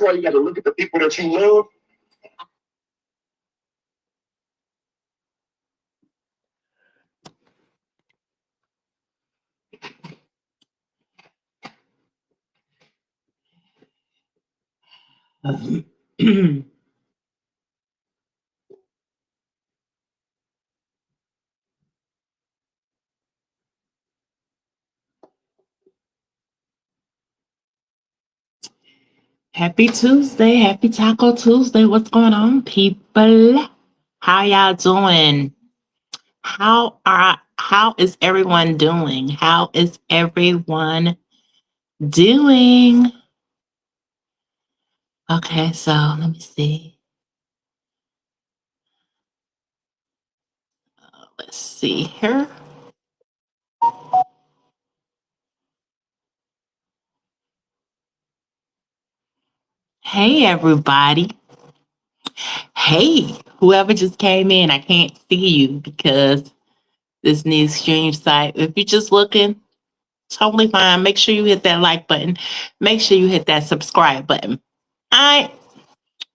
why you got to look at the people that you love. Happy Tuesday. Happy Taco Tuesday. What's going on, people? How y'all doing? How is everyone doing? How is everyone doing? Okay, so let me see. Let's see here. Hey, everybody. Hey, whoever just came in, I can't see you because this new stream site. If you're just looking, totally fine. Make sure you hit that like button. Make sure you hit that subscribe button. All right,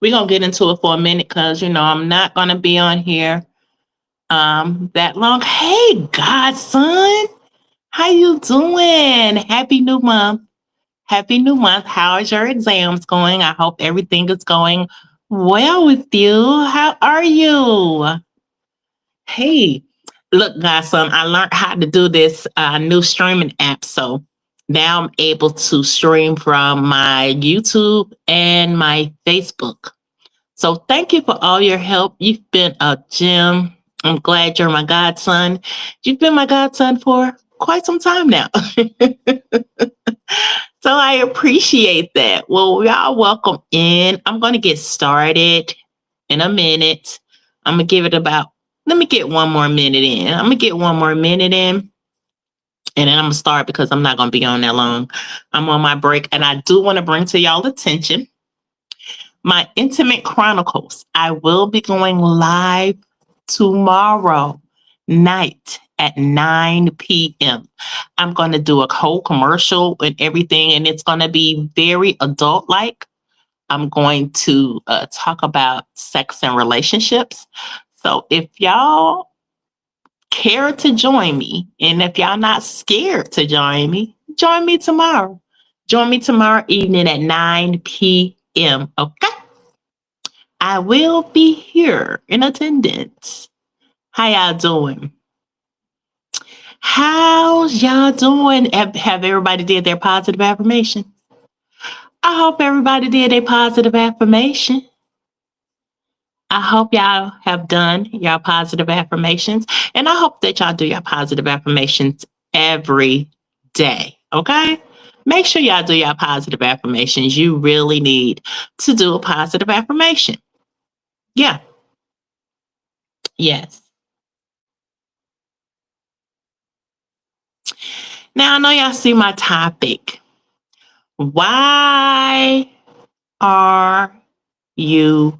we're gonna get into it for a minute because I'm not gonna be on here that long. Hey, godson, how you doing? Happy new month. Happy new month. How is your exams going? I hope everything is going well with you. How are you? Hey, look, godson, I learned how to do this new streaming app. So now I'm able to stream from my YouTube and my Facebook. So thank you for all your help. You've been a gem. I'm glad you're my godson. You've been my godson for quite some time now. So I appreciate that. Well, y'all welcome in. I'm going to get started in a minute. I'm going to give it let me get one more minute in. I'm going to get one more minute in. And then I'm going to start because I'm not going to be on that long. I'm on my break. And I do want to bring to y'all attention my Intimate Chronicles. I will be going live tomorrow night at 9 p.m. I'm going to do a whole commercial and everything, and it's going to be very adult-like. I'm going to talk about sex and relationships. So if y'all care to join me, and if y'all not scared to join me tomorrow. Join me tomorrow evening at 9 p.m. Okay? I will be here in attendance. How y'all doing? How's y'all doing? Have everybody did their positive affirmation? I hope everybody did a positive affirmation. I hope y'all have done your positive affirmations. And I hope that y'all do your positive affirmations every day. Okay? Make sure y'all do your positive affirmations. You really need to do a positive affirmation. Yeah. Yes. Now, I know y'all see my topic. Why are you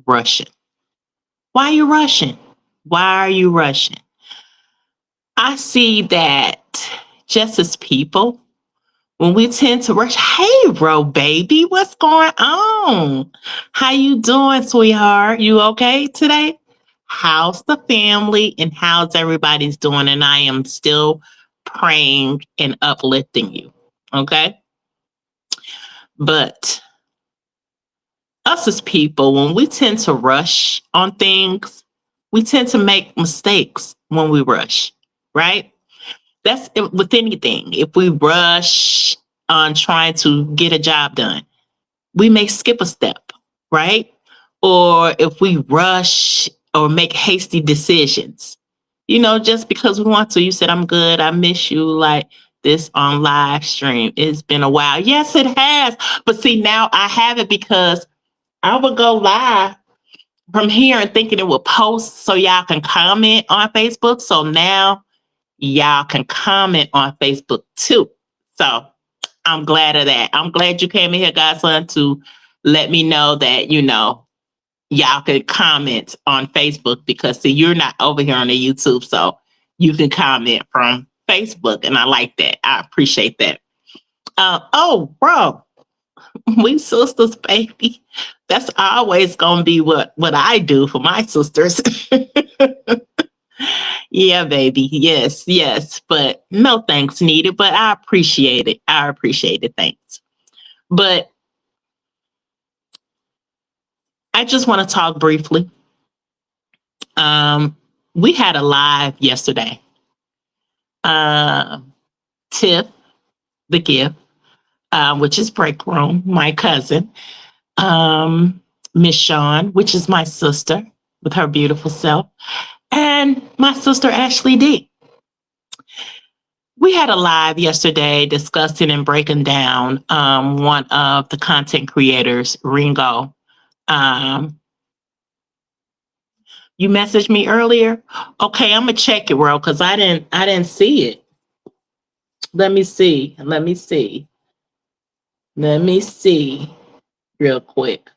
rushing? Why are you rushing? Why are you rushing? I see that just as people, when we tend to rush, hey, bro, baby, what's going on? How you doing, sweetheart? You okay today? How's the family and how's everybody's doing? And I am still praying and uplifting you, okay? But us as people, when we tend to rush on things, we tend to make mistakes when we rush, right? That's with anything. If we rush on trying to get a job done, we may skip a step, right? Or if we rush or make hasty decisions, just because we want to. You said, I'm good. I miss you, like this on live stream. It's been a while. Yes, it has. But see, now I have it because I would go live from here and thinking it would post so y'all can comment on Facebook. So now y'all can comment on Facebook too. So I'm glad of that. I'm glad you came in here, godson, to let me know that, y'all could comment on Facebook because, see, you're not over here on the YouTube. So you can comment from Facebook. And I like that. I appreciate that. Oh, bro. We sisters, baby. That's always gonna be what I do for my sisters. Yeah, baby. Yes, yes. But no thanks needed. But I appreciate it. I appreciate it. Thanks. But I just want to talk briefly. Um, we had a live yesterday. Uh, Tiff, the gift, which is Break Room, my cousin. Miss Shawn, which is my sister with her beautiful self, and my sister Ashley D. We had a live yesterday discussing and breaking down one of the content creators, Ringo. Um, you messaged me earlier. Okay, I'm gonna check it, world, because I didn't see it. Let me see. Let me see. Let me see real quick.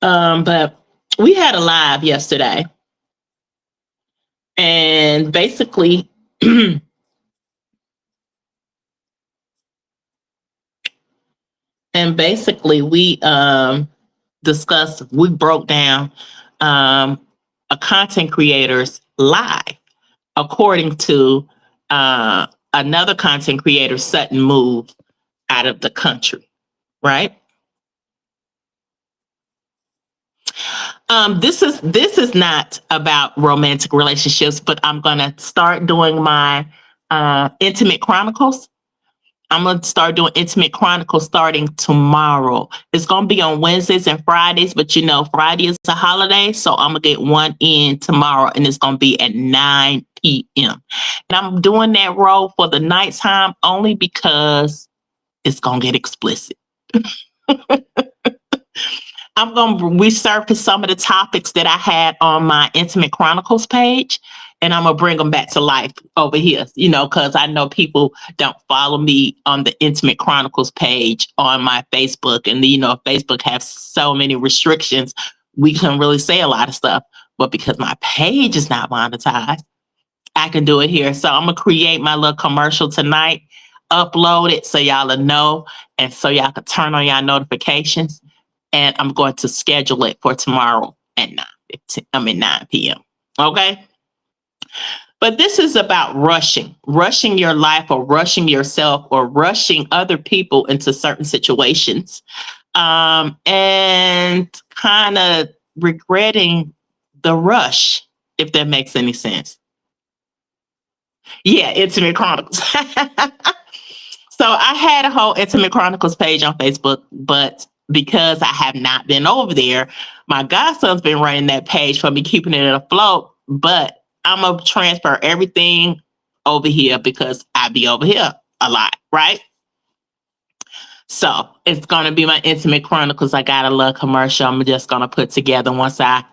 But we had a live yesterday, and basically, we discussed, we broke down um, a content creator's life according to another content creator's sudden move out of the country, right? This is not about romantic relationships, but I'm gonna start doing my intimate chronicles. I'm gonna start doing intimate chronicles starting tomorrow. It's gonna be on Wednesdays and Fridays, but you know Friday is a holiday, so I'm gonna get one in tomorrow, and it's gonna be at 9 p.m. And I'm doing that role for the nighttime only because it's gonna get explicit. I'm going to resurface some of the topics that I had on my Intimate Chronicles page, and I'm going to bring them back to life over here, you know, because I know people don't follow me on the Intimate Chronicles page on my Facebook. And, you know, Facebook has so many restrictions, we can really say a lot of stuff. But because my page is not monetized, I can do it here. So I'm going to create my little commercial tonight, upload it so y'all will know, and so y'all can turn on y'all notifications, and I'm going to schedule it for tomorrow at 9 p.m. Okay. But this is about rushing your life or rushing yourself or rushing other people into certain situations, and kind of regretting the rush, if that makes any sense. Yeah, Intimate Chronicles. So I had a whole Intimate Chronicles page on Facebook, but because I have not been over there, my godson's been running that page for me, keeping it afloat. But I'm gonna transfer everything over here because I be over here a lot, right? So it's gonna be my Intimate Chronicles. I got a little commercial I'm just gonna put together once I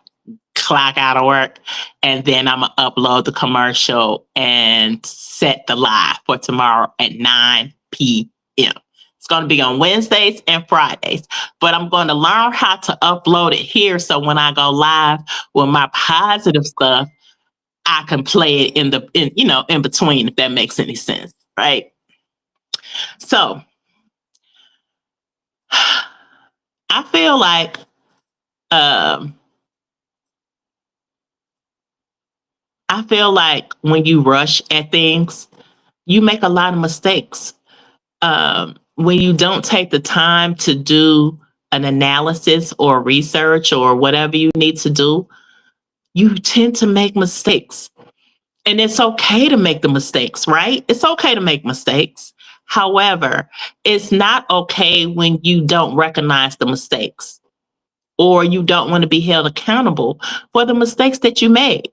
clock out of work, and then I'm gonna upload the commercial and set the live for tomorrow at 9 p.m. It's going to be on Wednesdays and Fridays, but I'm going to learn how to upload it here so when I go live with my positive stuff, I can play it in between, if that makes any sense, right? So I feel like um, when you rush at things, you make a lot of mistakes. When you don't take the time to do an analysis or research or whatever you need to do, you tend to make mistakes. And it's okay to make the mistakes, right? It's okay to make mistakes. However, it's not okay when you don't recognize the mistakes or you don't want to be held accountable for the mistakes that you made.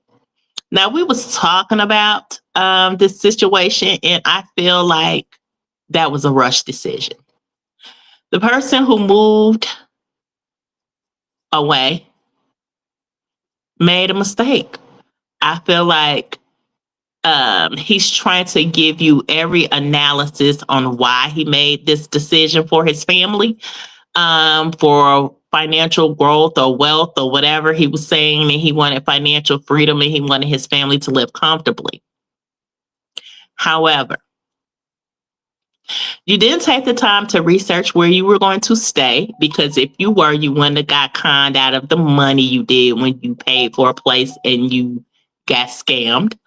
Now, we was talking about this situation, and I feel like that was a rush decision. The person who moved away made a mistake. I feel like he's trying to give you every analysis on why he made this decision for his family, for financial growth or wealth or whatever he was saying. And he wanted financial freedom and he wanted his family to live comfortably. However, You didn't take the time to research where you were going to stay, because if you were, you wouldn't have got conned out of the money you did when you paid for a place and you got scammed.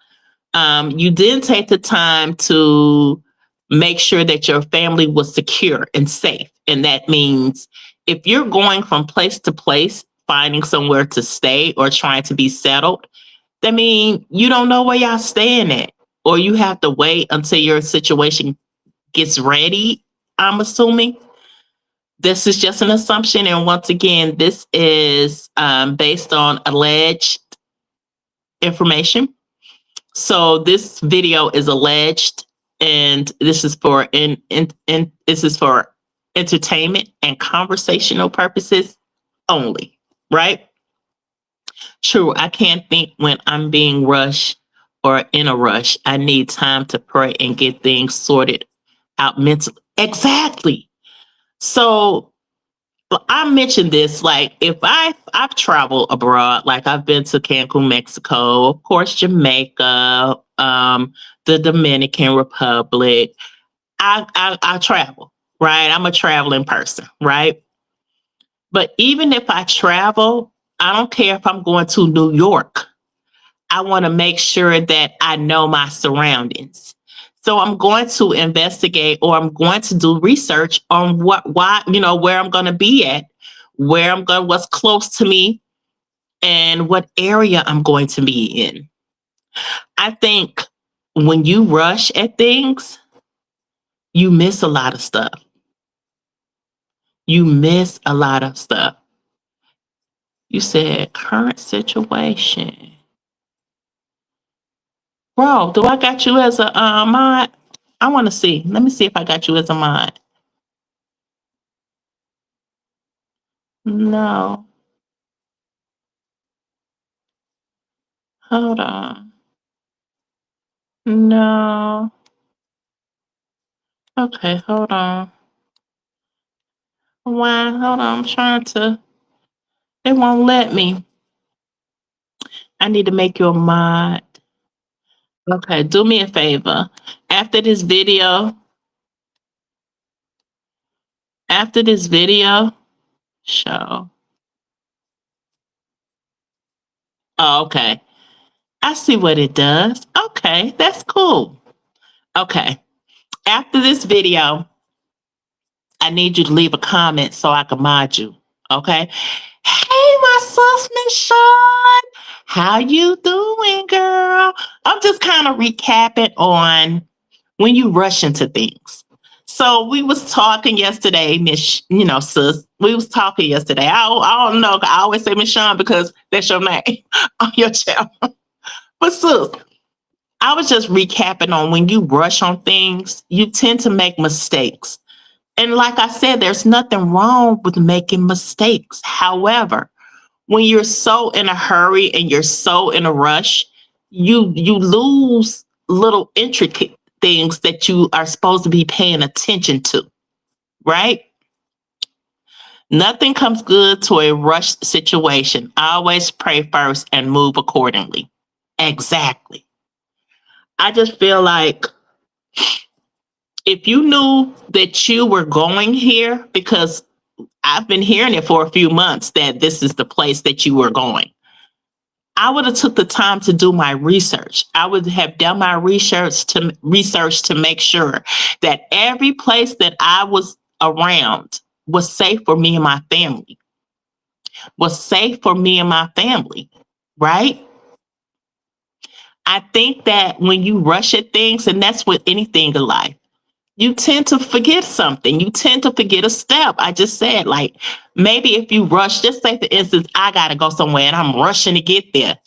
You didn't take the time to make sure that your family was secure and safe. And that means if you're going from place to place, finding somewhere to stay or trying to be settled, that means you don't know where y'all staying at, or you have to wait until your situation gets ready. I'm assuming this is just an assumption. And once again, this is based on alleged information. So this video is alleged, and this is for this is for entertainment and conversational purposes only, right? True, I can't think when I'm being rushed or in a rush. I need time to pray and get things sorted out mentally. Exactly. So I mentioned this, like if I've traveled abroad, like I've been to Cancun, Mexico, of course, Jamaica, the Dominican Republic. I travel, right? I'm a traveling person, right? But even if I travel, I don't care if I'm going to New York. I want to make sure that I know my surroundings. So I'm going to investigate, or I'm going to do research on why, where I'm going to be at, where I'm going, what's close to me, and what area I'm going to be in. I think when you rush at things, you miss a lot of stuff. You miss a lot of stuff. You said current situation. Bro, do I got you as a mod? I want to see. Let me see if I got you as a mod. No. Hold on. No. Okay, hold on. Why? Hold on. I'm trying to. It won't let me. I need to make you a mod. Okay, do me a favor. After this video, after this video, show. Oh, okay. I see what it does. Okay, that's cool. Okay. After this video, I need you to leave a comment so I can mod you. Okay. Hey, my sis, Miss Sean. How you doing, girl? I'm just kind of recapping on when you rush into things. So we was talking yesterday, Miss, sis. We was talking yesterday. I don't know. I always say Miss Sean because that's your name on your channel. But sis, I was just recapping on when you rush on things, you tend to make mistakes. And like I said, there's nothing wrong with making mistakes. However, when you're so in a hurry and you're so in a rush, you lose little intricate things that you are supposed to be paying attention to, right? Nothing comes good to a rushed situation. Always pray first and move accordingly. Exactly. I just feel like if you knew that you were going here, because I've been hearing it for a few months that this is the place that you were going, I would have took the time to do my research. I would have done my research to make sure that every place that I was around was safe for me and my family. Was safe for me and my family, right? I think that when you rush at things, and that's with anything in life, you tend to forget something. You tend to forget a step. I just said, like, maybe if you rush, just say, for instance, I got to go somewhere and I'm rushing to get there.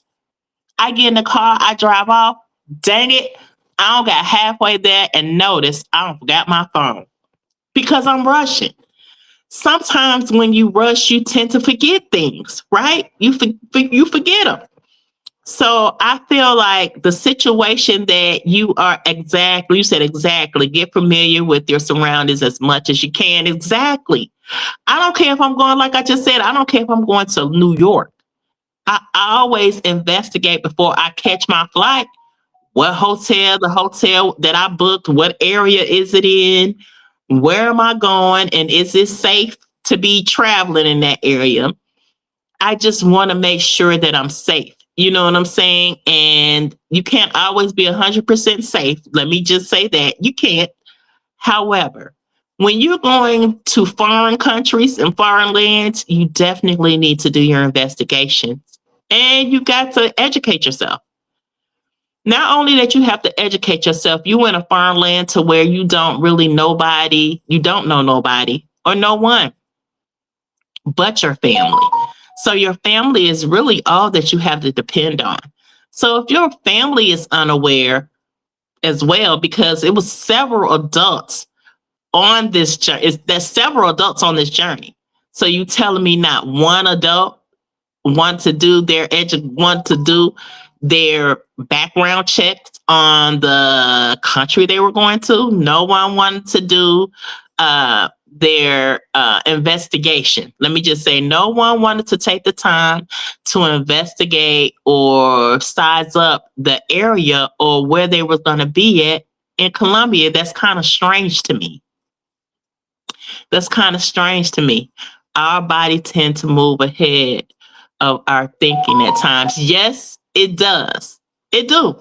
I get in the car, I drive off. Dang it, I don't got halfway there and notice I don't forgot my phone because I'm rushing. Sometimes when you rush, you tend to forget things, right? You forget them. So I feel like the situation that you said exactly, get familiar with your surroundings as much as you can. Exactly. I don't care if I'm going, like I just said, I don't care if I'm going to New York. I always investigate before I catch my flight. What hotel, the hotel that I booked, what area is it in? Where am I going? And is it safe to be traveling in that area? I just want to make sure that I'm safe. You know what I'm saying? And you can't always be 100% safe. Let me just say that. You can't. However, when you're going to foreign countries and foreign lands, you definitely need to do your investigations. And you got to educate yourself. Not only that you have to educate yourself, you in a foreign land to where you don't really nobody, you don't know nobody or no one but your family. So your family is really all that you have to depend on. So if your family is unaware as well, because it was several adults on this journey, there's several adults on this journey. So you telling me not one adult want to do their background checks on the country they were going to. No one wanted to do their investigation. Let me just say, no one wanted to take the time to investigate or size up the area or where they were going to be at in Colombia. That's kind of strange to me. That's kind of strange to me. Our body tend to move ahead of our thinking at times. Yes, it does. It do.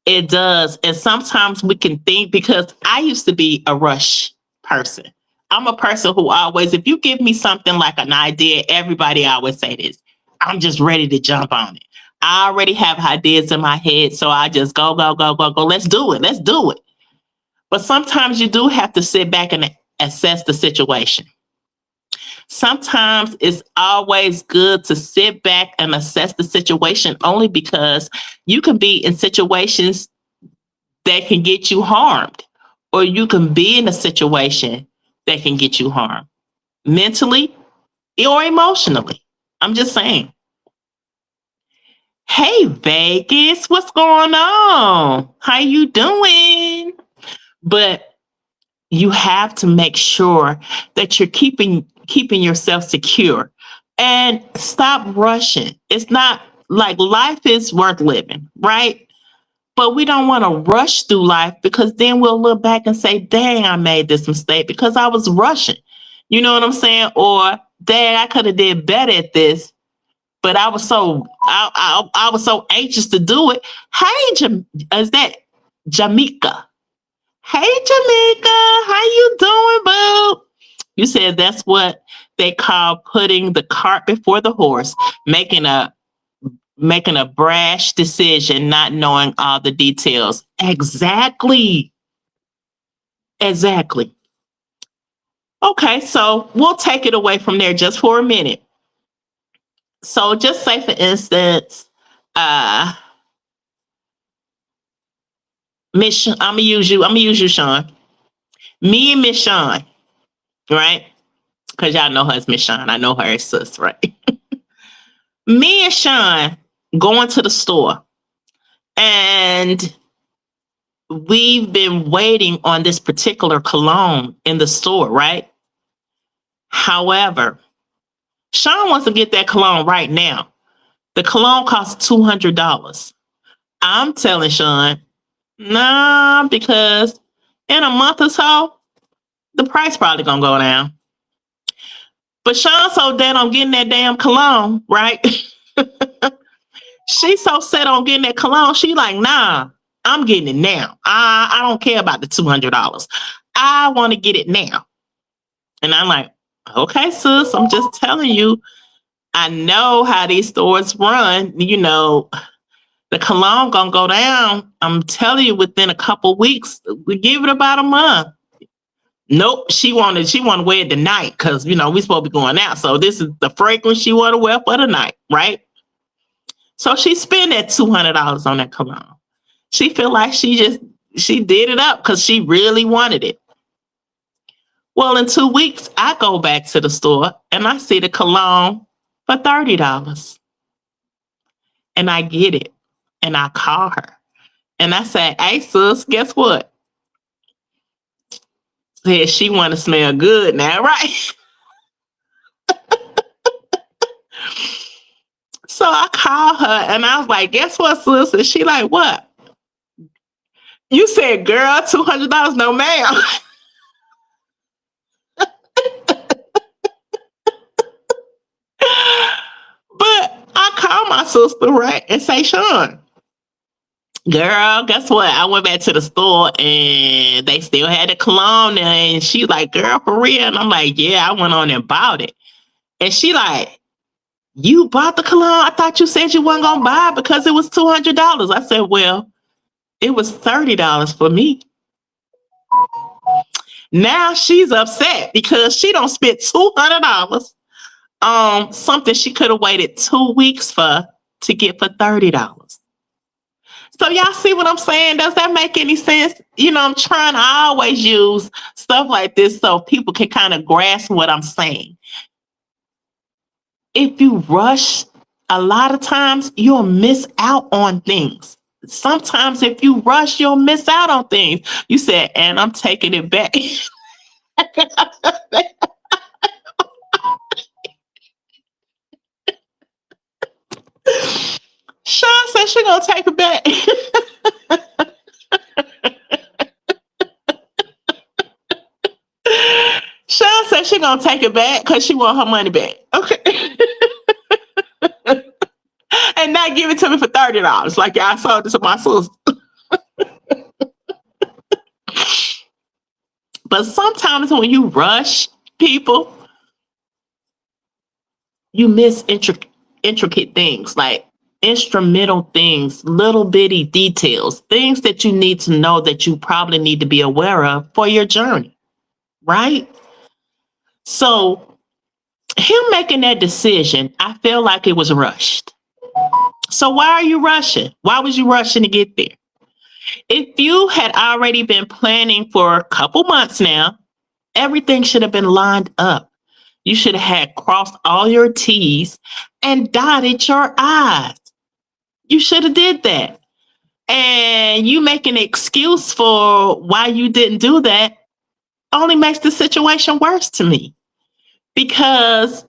It does. And sometimes we can think, because I used to be a rush person. I'm a person who always, if you give me something like an idea, everybody always say this. I'm just ready to jump on it. I already have ideas in my head, so I just go, go, go, go, go. Let's do it. Let's do it. But sometimes you do have to sit back and assess the situation. Sometimes it's always good to sit back and assess the situation, only because you can be in situations that can get you harmed, or you can be in a situation that can get you harmed mentally or emotionally. I'm just saying. Hey Vegas, what's going on? How you doing? But you have to make sure that you're keeping yourself secure and stop rushing. It's not like, life is worth living, right? But we don't want to rush through life, because then we'll look back and say, dang, I made this mistake because I was rushing. You know what I'm saying? Or dang, I could have did better at this, but I was so anxious to do it. Hey, is that Jamaica? Hey, Jamaica, how you doing, boo? You said that's what they call putting the cart before the horse, making a brash decision, not knowing all the details. Exactly. Exactly. Okay, so we'll take it away from there just for a minute. So just say, for instance, uh, I'm gonna use you. I'm gonna use you, Sean. Me and Miss Sean, right? Because y'all know her as Miss Sean. I know her as Sis, right? Me and Sean going to the store, and we've been waiting on this particular cologne in the store, right? However, Sean wants to get that cologne right now. The cologne costs $200. I'm telling Sean, nah, because in a month or so, the price probably gonna go down. But Sean so dead on getting that damn cologne, right? She's so set on getting that cologne. She like, nah, I'm getting it now. I don't care about the $200. I want to get it now. And I'm like, okay, sis, I'm just telling you, I know how these stores run. You know, the cologne gonna go down. I'm telling you, within a couple weeks. We give it about a month. Nope, she wanted to wear it tonight, because we supposed to be going out. So this is the fragrance she want to wear for the night, right? So she spent that $200 on that cologne. She feel like she did it up because she really wanted it. Well, in 2 weeks, I go back to the store and I see the cologne for $30. And I get it. And I call her. And I say, hey, sis, guess what? Said she want to smell good now, right? So I call her and I was like, guess what, sis? And she like, what? You said, girl, $200? No, ma'am. But I call my sister, right, and say, Sean, girl, guess what? I went back to the store and they still had the cologne there. And she like, girl, for real? And I'm like, yeah, I went on and bought it. And she like, you bought the cologne? I thought you said you weren't going to buy it because it was $200. I said, well, it was $30 for me. Now she's upset because she don't spend $200 on something she could have waited 2 weeks for to get for $30. So y'all see what I'm saying? Does that make any sense? You know, I'm trying to always use stuff like this so people can kind of grasp what I'm saying. If you rush, a lot of times you'll miss out on things. Sometimes if you rush, you'll miss out on things. You said, and I'm taking it back. Sean said she gonna take it back. Sean said she gonna take it back because she want her money back. Okay. And not give it to me for $30 like y'all sold it to my sister. But sometimes when you rush people, you miss intricate things like instrumental things, little bitty details, things that you need to know that you probably need to be aware of for your journey, right? So him making that decision, I feel like it was rushed. So why are you rushing? Why was you rushing to get there? If you had already been planning for a couple months now, everything should have been lined up. You should have had crossed all your T's and dotted your I's. You should have did that. And you make an excuse for why you didn't do that only makes the situation worse to me. Because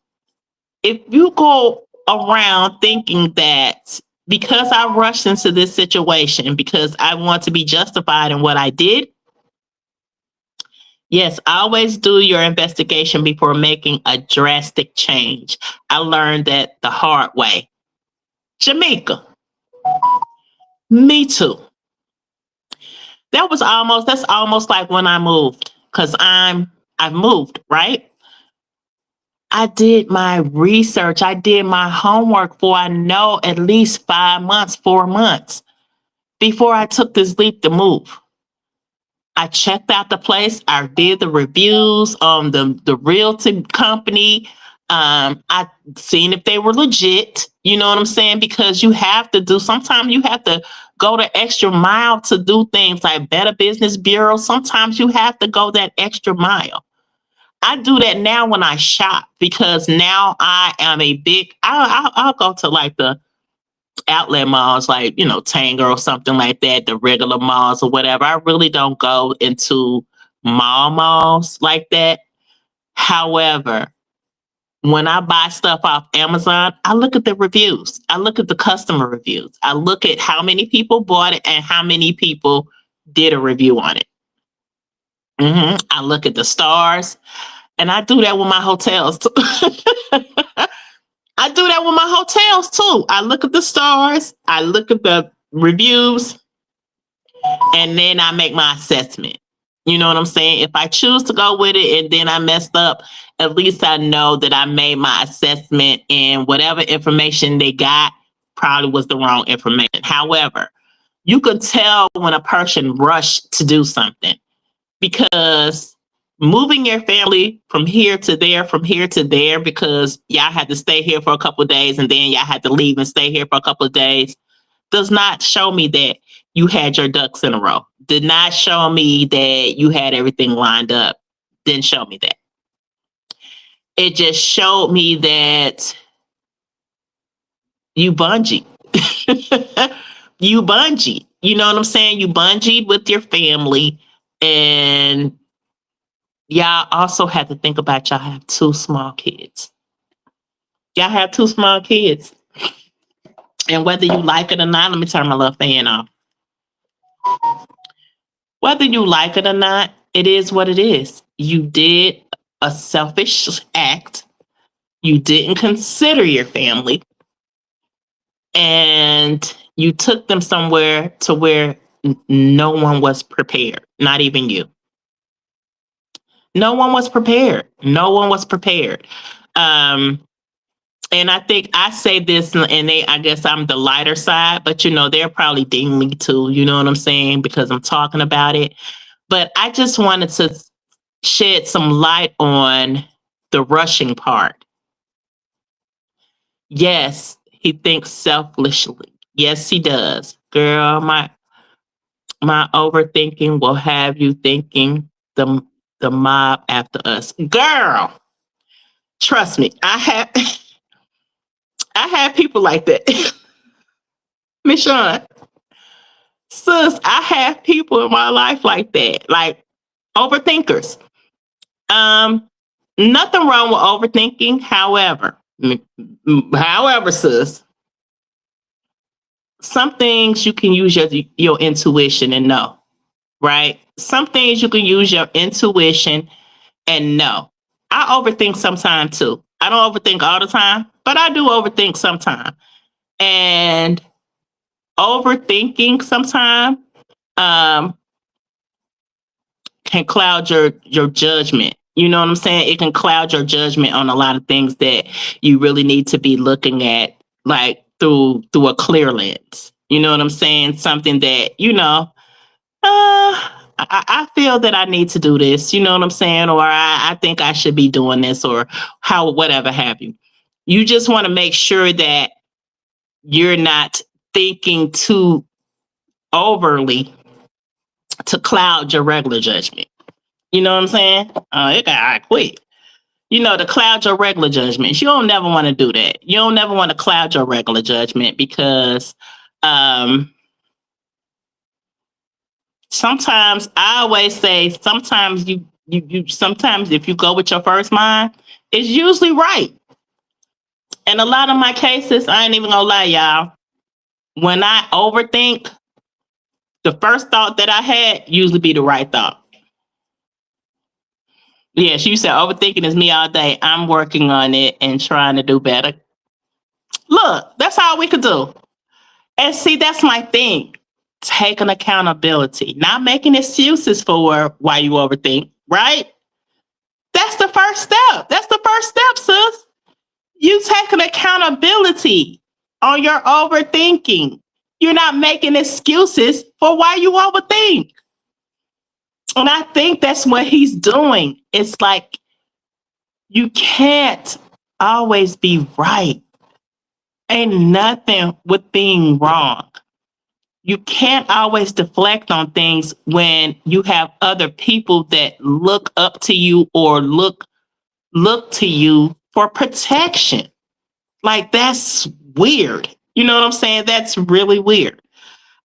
if you go around thinking that because I rushed into this situation, because I want to be justified in what I did, yes, always do your investigation before making a drastic change. I learned that the hard way. Jamaica, me too. That's almost like when I moved, because I've moved, right? I did my research. I did my homework for I know at least 5 months, 4 months before I took this leap to move. I checked out the place. I did the reviews on the realty company. I seen if they were legit. You know what I'm saying? Because you have to do. Sometimes you have to go the extra mile to do things like Better Business Bureau. Sometimes you have to go that extra mile. I do that now when I shop because now I am a big. I'll go to like the outlet malls, like Tanger or something like that, the regular malls or whatever. I really don't go into malls like that. However, when I buy stuff off Amazon, I look at the reviews. I look at the customer reviews. I look at how many people bought it and how many people did a review on it. I look at the stars. And I do that with my hotels too. I do that with my hotels too. I look at the stars, I look at the reviews, and then I make my assessment. You know what I'm saying? If I choose to go with it and then I messed up, at least I know that I made my assessment and whatever information they got probably was the wrong information. However, you can tell when a person rushed to do something because moving your family from here to there, from here to there, because y'all had to stay here for a couple of days and then y'all had to leave and stay here for a couple of days, does not show me that you had your ducks in a row. Did not show me that you had everything lined up. Didn't show me that. It just showed me that you bungee. You bungee. You know what I'm saying? You bungeed with your family, and y'all also have to think about y'all have two small kids. Y'all have two small kids. And whether you like it or not, let me turn my little fan off. Whether you like it or not, it is what it is. You did a selfish act. You didn't consider your family, and you took them somewhere to where no one was prepared, not even you. No one was prepared. No one was prepared. Um, and I think I say this, and I guess I'm the lighter side, but they'll probably ding me too. You know what I'm saying? Because I'm talking about it. But I just wanted to shed some light on the rushing part. Yes, he thinks selfishly. Yes, he does. Girl, my overthinking will have you thinking the mob after us. Girl, trust me, I have people like that. Miss Shawn, sis, I have people in my life like that, like overthinkers. Um, Nothing wrong with overthinking. However, sis, some things you can use your intuition and know, right? Some things you can use your intuition and know. I overthink sometimes too. I don't overthink all the time, but I do overthink sometimes. And overthinking sometimes um, can cloud your judgment. You know what I'm saying? It can cloud your judgment on a lot of things that you really need to be looking at, like through a clear lens. You know what I'm saying? Something that I feel that I need to do this. You know what I'm saying? Or I think I should be doing this, or how whatever have you. You just want to make sure that you're not thinking too overly to cloud your regular judgment. You know what I'm saying? It got quick. To cloud your regular judgments. You don't never want to do that. You don't never want to cloud your regular judgment because sometimes I always say sometimes you sometimes if you go with your first mind, it's usually right. And a lot of my cases, I ain't even gonna lie, y'all. When I overthink, the first thought that I had usually be the right thought. Yeah, she said overthinking is me all day. I'm working on it and trying to do better. Look, that's all we could do. And see, that's my thing. Taking accountability, not making excuses for why you overthink, right? That's the first step. That's the first step, sis. You taking accountability on your overthinking. You're not making excuses for why you overthink. And I think that's what he's doing. It's like you can't always be right. Ain't nothing with being wrong. You can't always deflect on things when you have other people that look up to you or look to you for protection. Like that's weird. You know what I'm saying? That's really weird.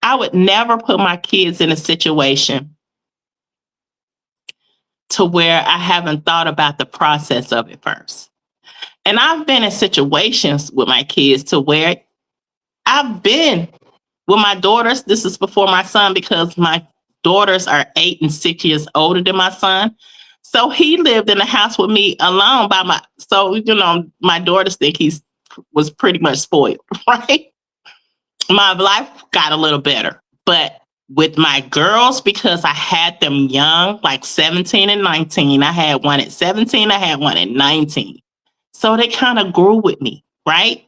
I would never put my kids in a situation to where I haven't thought about the process of it first. And I've been in situations with my kids to where I've been with my daughters. This is before my son because my daughters are 8 and 6 years older than my son. So he lived in the house with me alone by my. So my daughters think he's was pretty much spoiled, right? My life got a little better, but with my girls, because I had them young, like 17 and 19, I had one at 17, I had one at 19. So they kind of grew with me, right?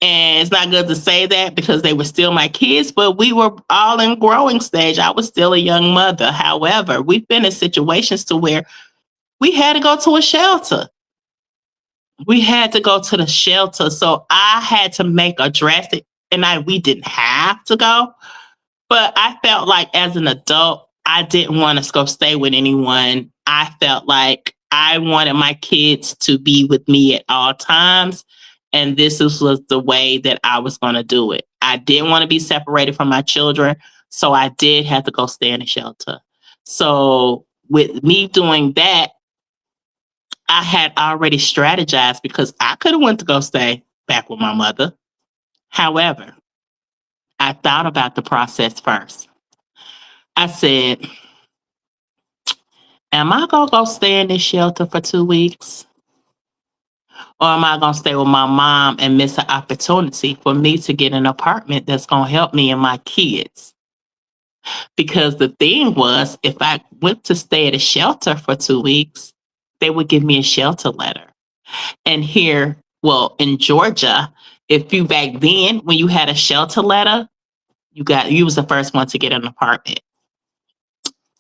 And it's not good to say that because they were still my kids, but we were all in growing stage. I was still a young mother. However, we've been in situations to where we had to go to a shelter. We had to go to the shelter. So I had to make a drastic, and we didn't have to go, but I felt like as an adult, I didn't want to go stay with anyone. I felt like I wanted my kids to be with me at all times. And was the way that I was going to do it. I didn't want to be separated from my children. So I did have to go stay in a shelter. So with me doing that, I had already strategized because I could have went to go stay back with my mother. However, I thought about the process first. I said, am I going to go stay in this shelter for 2 weeks? Or am I going to stay with my mom and miss an opportunity for me to get an apartment that's going to help me and my kids? Because the thing was, if I went to stay at a shelter for 2 weeks, they would give me a shelter letter. And here, well, in Georgia, if you back then, when you had a shelter letter, you was the first one to get an apartment.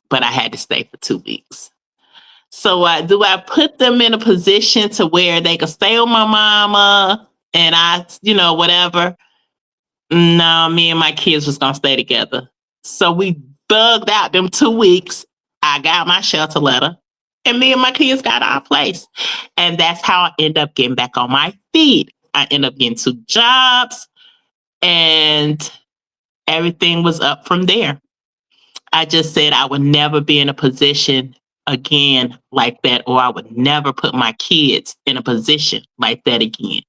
But I had to stay for 2 weeks. So do I put them in a position to where they could stay with my mama and I, whatever? No, me and my kids was gonna stay together. So we bugged out them 2 weeks. I got my shelter letter, and me and my kids got our place. And that's how I end up getting back on my feet. I end up getting 2 jobs, and everything was up from there. I just said I would never be in a position again like that, or I would never put my kids in a position like that again.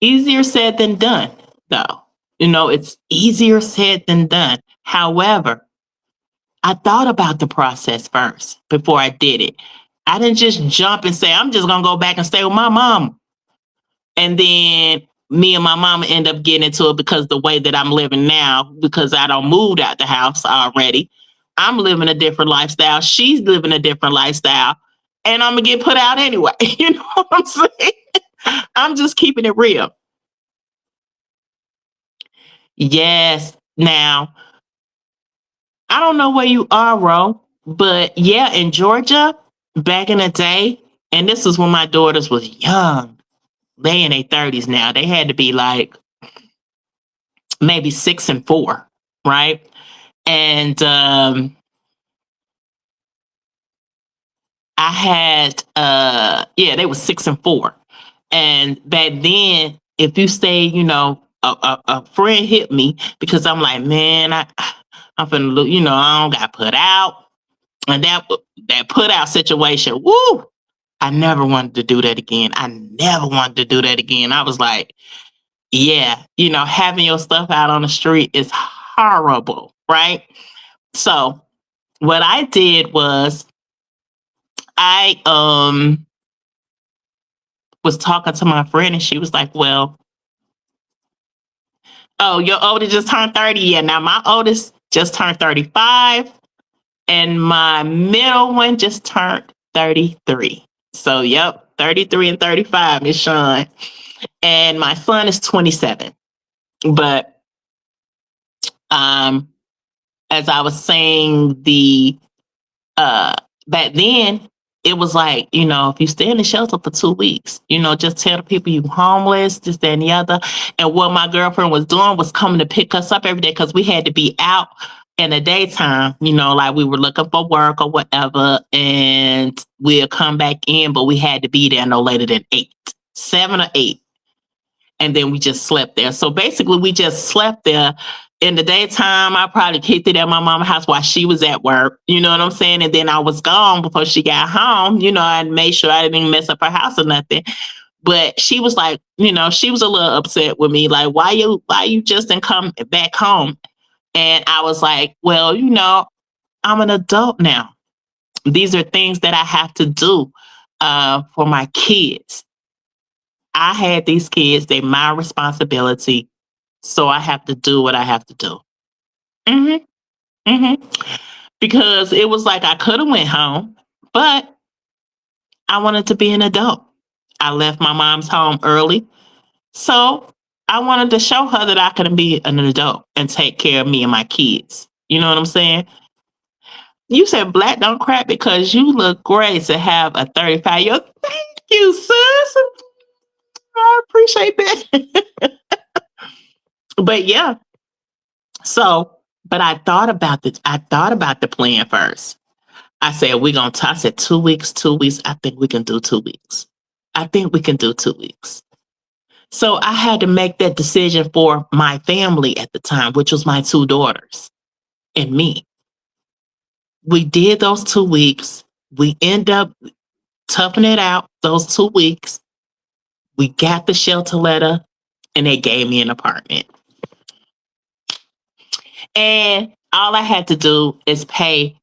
Easier said than done, though. It's easier said than done. However, I thought about the process first before I did it. I didn't just jump and say, I'm just going to go back and stay with my mom. And then me and my mama end up getting into it because the way that I'm living now, because I don't moved out the house already. I'm living a different lifestyle. She's living a different lifestyle. And I'm going to get put out anyway. You know what I'm saying? I'm just keeping it real. Yes. Now, I don't know where you are, Ro, but yeah, in Georgia, back in the day, and this was when my daughters was young. They in their 30s now. They had to be like maybe 6 and 4, right? And I had they was 6 and 4. And back then, if you say, a friend hit me because I'm like, man, I'm finna look, I don't got put out. And that put out situation, woo, I never wanted to do that again. I never wanted to do that again. I was like, yeah, having your stuff out on the street is horrible, right? So what I did was I was talking to my friend and she was like, well, oh, your oldest just turned 30. Yeah, now my oldest just turned 35 and my middle one just turned 33. So, yep, 33 and 35, Miss Sean. And my son is 27. But as I was saying, back then, it was like, if you stay in the shelter for 2 weeks, just tell the people you homeless, this, that, and the other. And what my girlfriend was doing was coming to pick us up every day because we had to be out in the daytime, like we were looking for work or whatever, and we'll come back in, but we had to be there no later than 8, 7 or 8. And then we just slept there. So basically, we just slept there. In the daytime, I probably kicked it at my mama's house while she was at work. You know what I'm saying? And then I was gone before she got home. I made sure I didn't mess up her house or nothing. But she was like, she was a little upset with me. Like, why you just didn't come back home? And I was like, well, I'm an adult now. These are things that I have to do for my kids. I had these kids, they're my responsibility. So I have to do what I have to do. Because it was like I could have went home, but I wanted to be an adult. I left my mom's home early. So I wanted to show her that I could be an adult and take care of me and my kids. You know what I'm saying? You said black don't crack because you look great to have a 35-year-old. Thank you, sis. I appreciate that. But yeah. So, but I thought about the plan first. I said, I said 2 weeks, 2 weeks. I think we can do 2 weeks. I think we can do 2 weeks. So I had to make that decision for my family at the time, which was my 2 daughters and me. We did those 2 weeks. We end up toughing it out those 2 weeks. We got the shelter letter and they gave me an apartment. And All I had to do is pay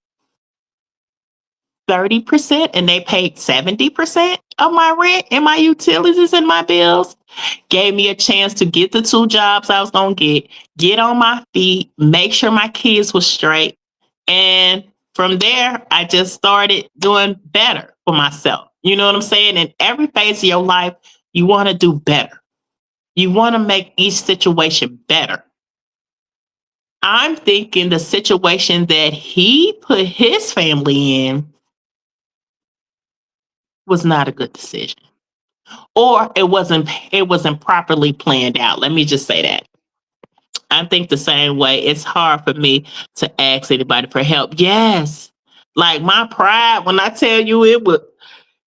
30% and they paid 70% of my rent and my utilities and my bills. Gave me a chance to get the 2 jobs I was going to get on my feet, make sure my kids were straight. And from there, I just started doing better for myself. You know what I'm saying? In every phase of your life, you want to do better. You want to make each situation better. I'm thinking the situation that he put his family in was not a good decision. Or it wasn't properly planned out. Let me just say that. I think the same way. It's hard for me to ask anybody for help. Yes. Like my pride, when I tell you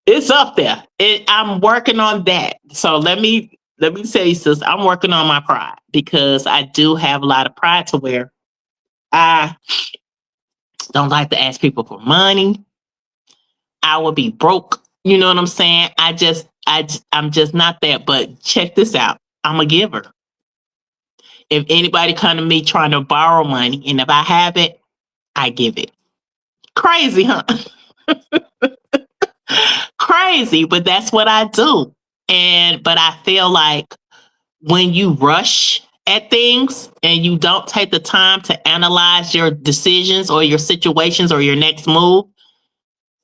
it's up there. I'm working on that. So let me tell you, sis, I'm working on my pride because I do have a lot of pride to where I don't like to ask people for money. I will be broke. You know what I'm saying? I'm just not that. But check this out. I'm a giver. If anybody come to me trying to borrow money, and if I have it, I give it. Crazy, huh? Crazy, but that's what I do. But I feel like when you rush at things and you don't take the time to analyze your decisions or your situations or your next move,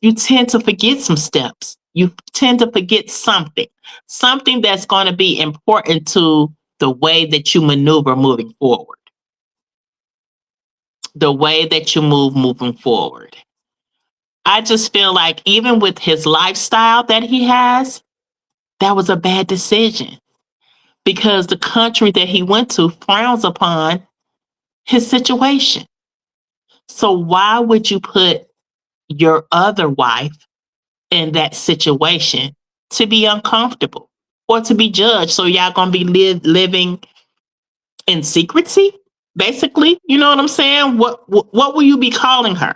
you tend to forget some steps. You tend to forget something that's going to be important to the way that you maneuver moving forward, the way that you move moving forward. I just feel like even with his lifestyle that he has, that was a bad decision because the country that he went to frowns upon his situation. So why would you put your other wife in that situation to be uncomfortable or to be judged? So y'all gonna be living in secrecy, basically. You know what I'm saying? What will you be calling her?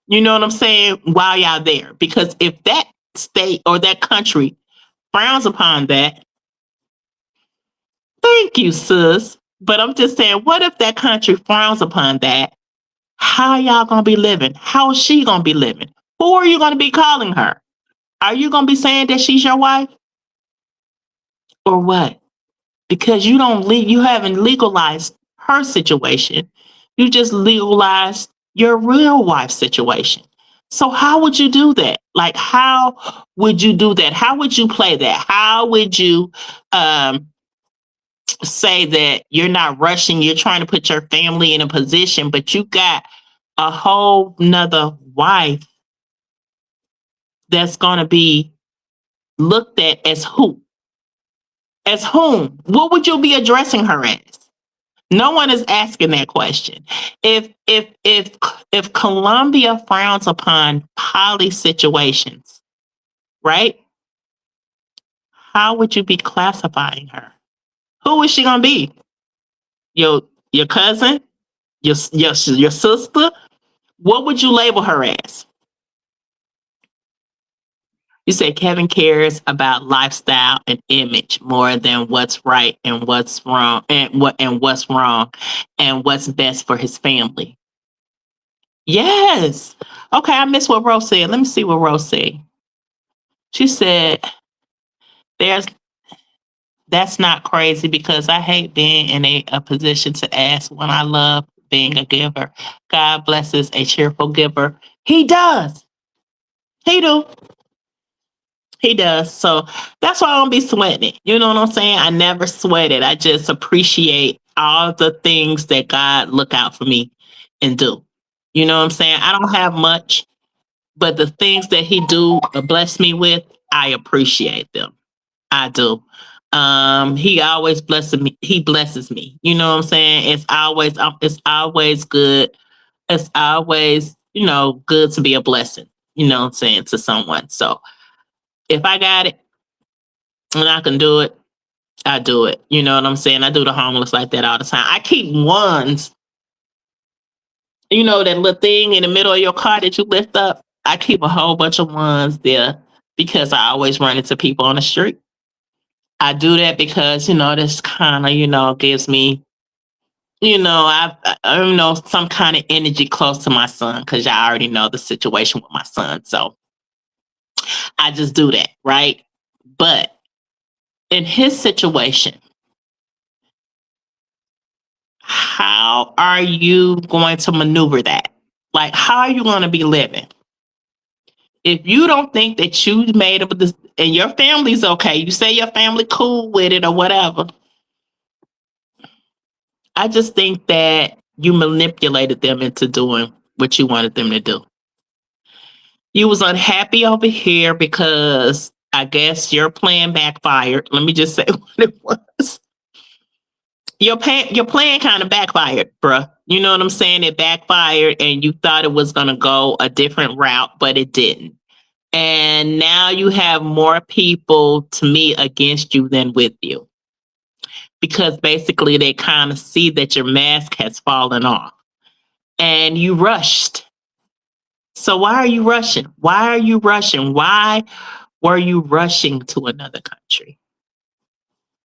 You know what I'm saying? While y'all there, because if that state or that country frowns upon that, thank you, sis. But I'm just saying, what if that country frowns upon that? How y'all gonna be living? How is she gonna be living? Who are you gonna be calling her? Are you gonna be saying that she's your wife or what? Because you haven't legalized her situation. You just legalized your real wife's situation. So how would you do that? Like how would you do that? How would you play that? How would you um say that you're not rushing, you're trying to put your family in a position, but you got a whole nother wife that's gonna be looked at as who? As whom? What would you be addressing her as? No one is asking that question. If Colombia frowns upon poly situations, right? How would you be classifying her? Who is she gonna be? Your cousin? Your sister? What would you label her as? You say Kevin cares about lifestyle and image more than what's right and what's wrong and what's best for his family. Yes. Okay, I missed what Rose said. Let me see what Rose said. She said, "There's that's not crazy because I hate being in a position to ask when I love being a giver. God blesses a cheerful giver. He does. He do. He does. So that's why I don't be sweating it. You know what I'm saying? I never sweat it. I just appreciate all the things that God look out for me and do. You know what I'm saying? I don't have much, but the things that he do bless me with, I appreciate them. I do. He always blesses me. He blesses me. You know what I'm saying? It's always good. It's always, good to be a blessing, you know what I'm saying, to someone. So if I got it and I can do it, I do it. You know what I'm saying? I do the homeless like that all the time. I keep ones, that little thing in the middle of your car that you lift up. I keep a whole bunch of ones there because I always run into people on the street. I do that because, this kind of, gives me, I know some kind of energy close to my son because I already know the situation with my son. So I just do that, right? But in his situation, how are you going to maneuver that? Like, how are you going to be living? If you don't think that you made up with this and your family's okay, you say your family cool with it or whatever. I just think that you manipulated them into doing what you wanted them to do. You was unhappy over here because I guess your plan backfired. Let me just say what it was. Your plan kind of backfired, bruh. You know what I'm saying? It backfired and you thought it was gonna go a different route, but it didn't. And now you have more people to me against you than with you. Because basically they kind of see that your mask has fallen off. And you rushed. So why are you rushing? Why are you rushing? Why were you rushing to another country?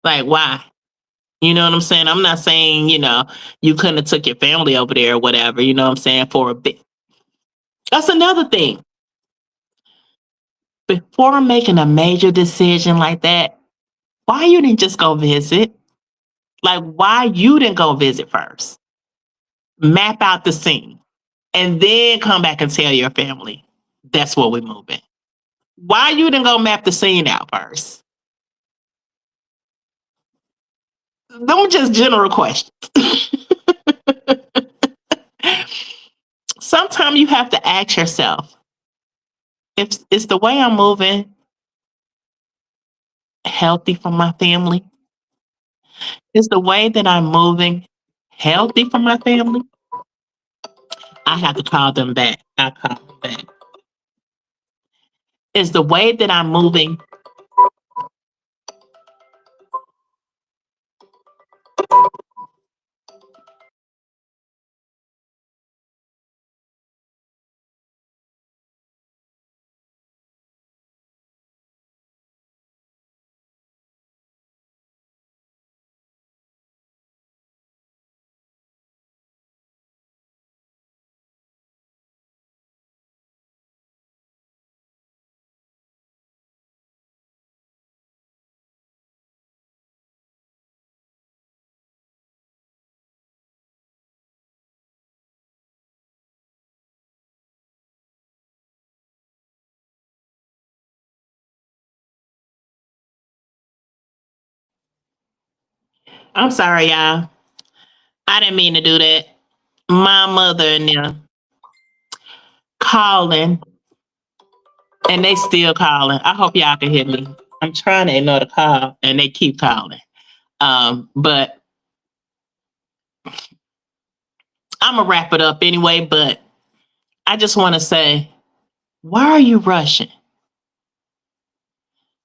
Like why? You know what I'm saying? I'm not saying, you couldn't have took your family over there or whatever, you know what I'm saying, for a bit. That's another thing. Before making a major decision like that, why you didn't just go visit? Like why you didn't go visit first? Map out the scene and then come back and tell your family that's where we're moving. Why you didn't go map the scene out first? Them just general questions. Sometimes you have to ask yourself, if is the way I'm moving healthy for my family? Is the way that I'm moving healthy for my family? I have to call them back. I call them back. Is the way that I'm moving I'm sorry, y'all. I didn't mean to do that. My mother and them calling, and they still calling. I hope y'all can hear me. I'm trying to ignore the call, and they keep calling. But I'm gonna wrap it up anyway. But I just want to say, why are you rushing?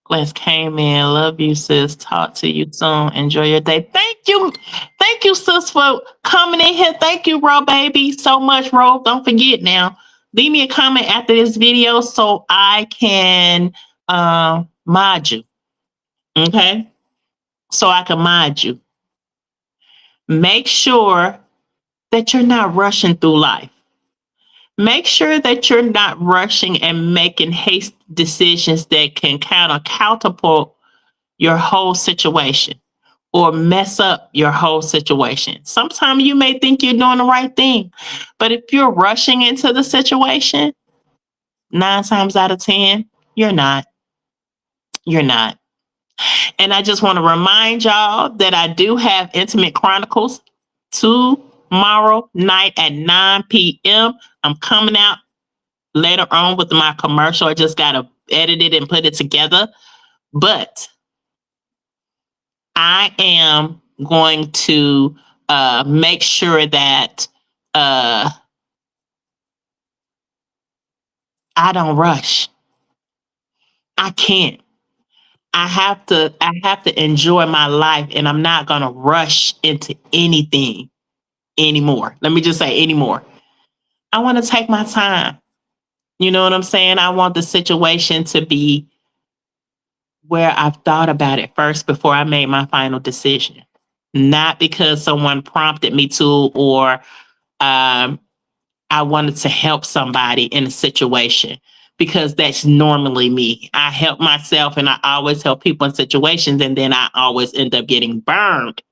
Let's came in. Love you, sis. Talk to you soon. Enjoy your day. Thank you. Thank you, sis, for coming in here. Thank you, Ro baby, so much, Ro. Don't forget now. Leave me a comment after this video so I can mod you. Okay? So I can mod you. Make sure that you're not rushing through life. Make sure that you're not rushing and making haste decisions that can kind of catapult your whole situation or mess up your whole situation. Sometimes you may think you're doing the right thing, but if you're rushing into the situation, 9 times out of 10, you're not. You're not. And I just want to remind y'all that I do have Intimate Chronicles tomorrow night at 9 p.m. I'm coming out later on with my commercial. I just got to edit it and put it together. But I am going to make sure that I don't rush. I can't. I have to enjoy my life and I'm not gonna rush into anything anymore. Let me just say anymore. I want to take my time. You know what I'm saying? I want the situation to be where I've thought about it first before I made my final decision. not because someone prompted me to, or I wanted to help somebody in a situation, because that's normally me. I help myself and I always help people in situations, and then I always end up getting burned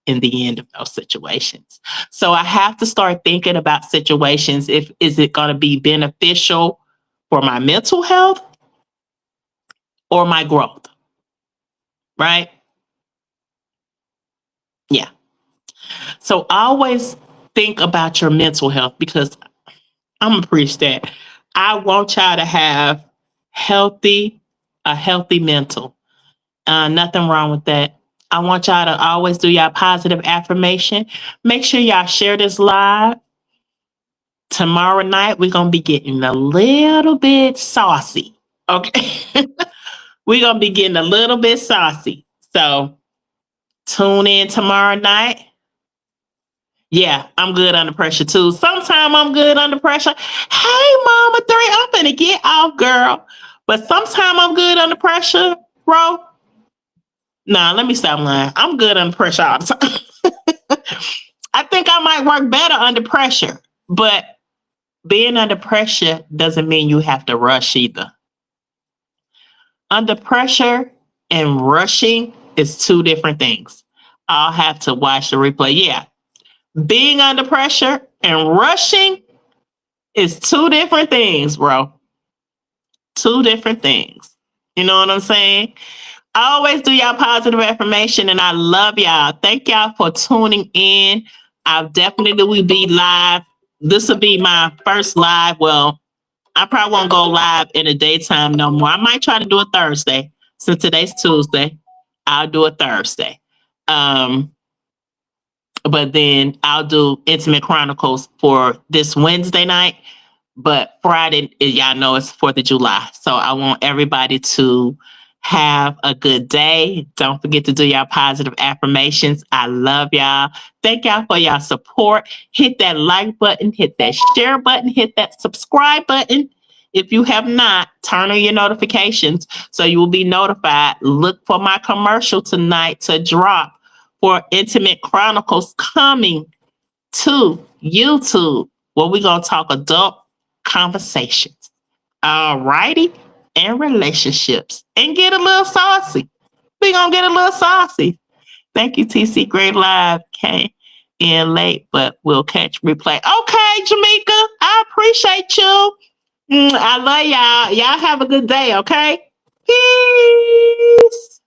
in the end of those situations. So I have to start thinking about situations. If is it going to be beneficial for my mental health or my growth? Right? Yeah. So always think about your mental health, because I'm gonna preach that. I want y'all to have healthy, a healthy mental. Nothing wrong with that. I want y'all to always do y'all positive affirmation. Make sure y'all share this live. Tomorrow night, we're gonna be getting a little bit saucy. Okay. We're gonna be getting a little bit saucy. So tune in tomorrow night. Yeah, I'm good under pressure too. Sometimes I'm good under pressure. Hey, Mama 3, I'm finna get off, girl. But sometimes I'm good under pressure, bro. Nah, let me stop lying. I'm good under pressure all the time. I think I might work better under pressure, but being under pressure doesn't mean you have to rush either. Under pressure and rushing is two different things. I'll have to watch the replay. Yeah, being under pressure and rushing is two different things, bro. Two different things. You know what I'm saying? Always do y'all positive affirmation, and I love y'all. Thank y'all for tuning in. I definitely will be live. This will be my first live. Well, I probably won't go live in the daytime no more. I might try to do it Thursday. Since today's Tuesday, I'll do it Thursday. But then I'll do Intimate Chronicles for this Wednesday night. But Friday, y'all know it's 4th of July. So I want everybody to have a good day. Don't forget to do y'all positive affirmations. I love y'all. Thank y'all for y'all support. Hit that like button, hit that share button, hit that subscribe button. If you have not, turn on your notifications so you will be notified. Look for my commercial tonight to drop for Intimate Chronicles coming to YouTube, where we're going to talk adult conversations. All righty. And relationships. And get a little saucy. We're going to get a little saucy. Thank you, TC. Great live. Came in late, but we'll catch replay. Okay, Jamaica. I appreciate you. I love y'all. Y'all have a good day, okay? Peace.